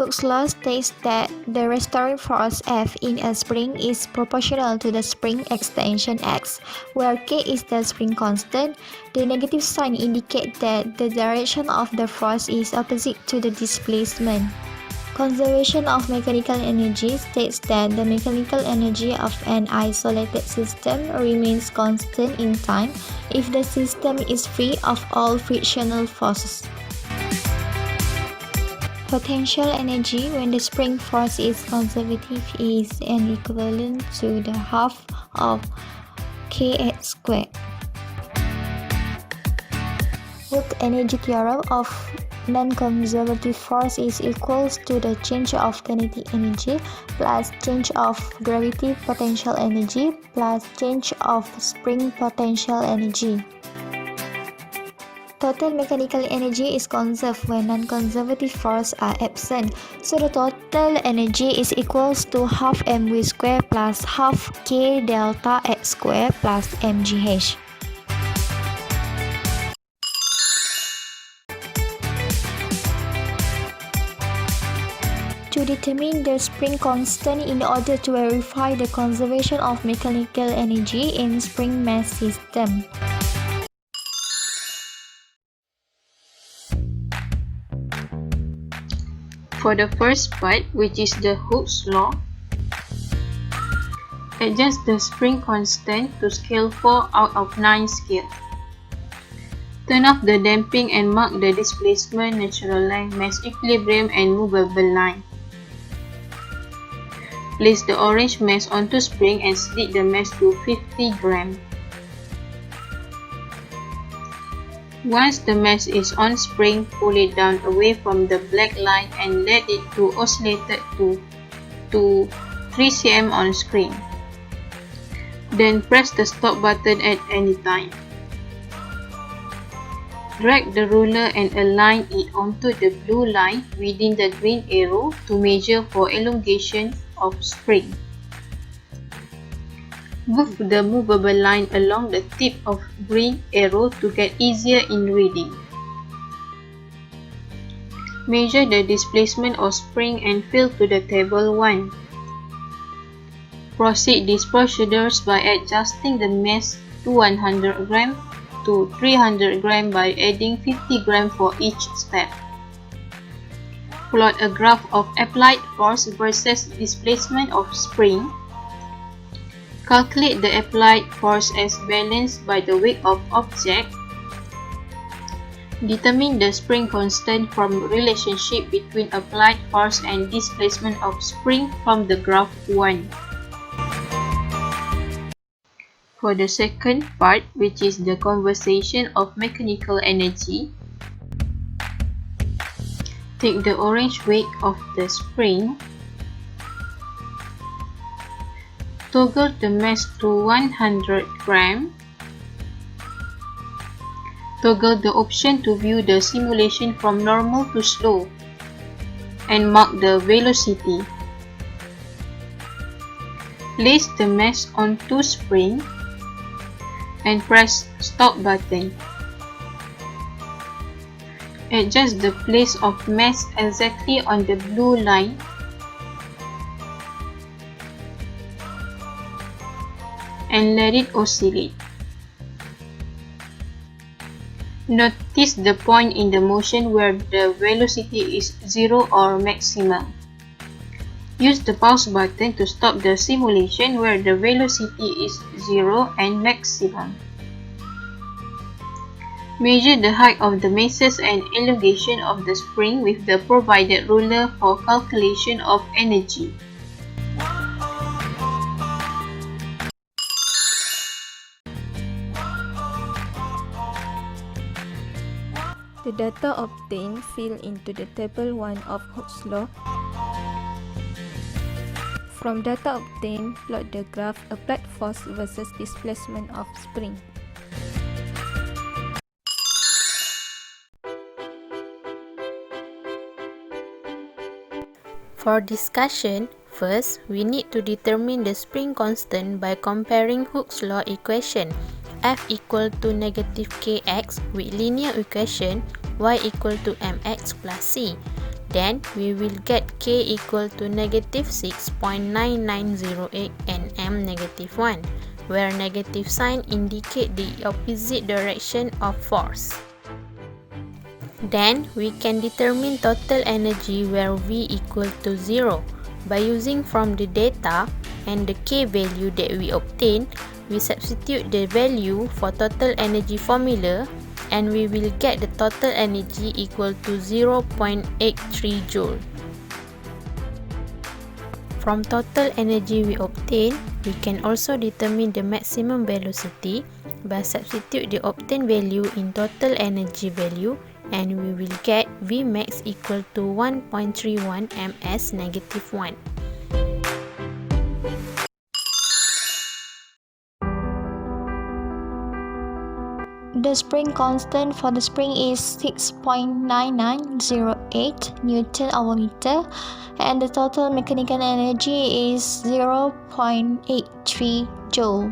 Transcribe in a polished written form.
Hooke's law states that the restoring force F in a spring is proportional to the spring extension X, where K is the spring constant. The negative sign indicates that the direction of the force is opposite to the displacement. Conservation of mechanical energy states that the mechanical energy of an isolated system remains constant in time if the system is free of all frictional forces. Potential energy when the spring force is conservative is an equivalent to the half of kx squared. Hooke's energy theorem of non-conservative force is equals to the change of kinetic energy plus change of gravity potential energy plus change of spring potential energy. Total mechanical energy is conserved when non-conservative forces are absent, so the total energy is equals to half mv squared plus half k delta x squared plus mgh. To determine the spring constant in order to verify the conservation of mechanical energy in spring mass system. For the first part, which is the Hooke's law, adjust the spring constant to scale 4 out of 9 scale. Turn off the damping and mark the displacement, natural line, mass equilibrium and movable line. Place the orange mass onto spring and slit the mass to 50 grams. Once the mass is on spring, pull it down away from the black line and let it to oscillate to 3 cm on screen. Then press the stop button at any time. Drag the ruler and align it onto the blue line within the green arrow to measure for elongation of spring. Move the movable line along the tip of green arrow to get easier in reading. Measure the displacement of spring and fill to the table 1. Proceed these procedures by adjusting the mass to 100 grams to 300 grams by adding 50 grams for each step. Plot a graph of applied force versus displacement of spring. Calculate the applied force as balanced by the weight of object. Determine the spring constant from relationship between applied force and displacement of spring from the graph 1. For the second part, which is the conservation of mechanical energy, take the orange weight of the spring. Toggle the mass to 100 grams. Toggle the option to view the simulation from normal to slow and mark the velocity. Place the mass onto spring and press stop button. Adjust the place of mass exactly on the blue line. And let it oscillate. Notice the point in the motion where the velocity is 0 or maximum. Use the pause button to stop the simulation where the velocity is 0 and maximum. Measure the height of the masses and elongation of the spring with the provided ruler for calculation of energy. The data obtained fill into the table 1 of Hooke's law. From data obtained, plot the graph applied force versus displacement of spring. For discussion, first we need to determine the spring constant by comparing Hooke's law equation F equal to negative kx with linear equation y equal to mx plus c. Then we will get K equal to negative 6.9908 and M negative 1, where negative sign indicate the opposite direction of force. Then we can determine total energy where V equal to 0 by using from the data and the K value that we obtain. We substitute the value for total energy formula and we will get the total energy equal to 0.83 joule. From total energy we obtain, we can also determine the maximum velocity by substitute the obtained value in total energy value, and we will get Vmax equal to 1.31 ms negative 1. The spring constant for the spring is 6.9908 Newton/meter and the total mechanical energy is 0.83 joule.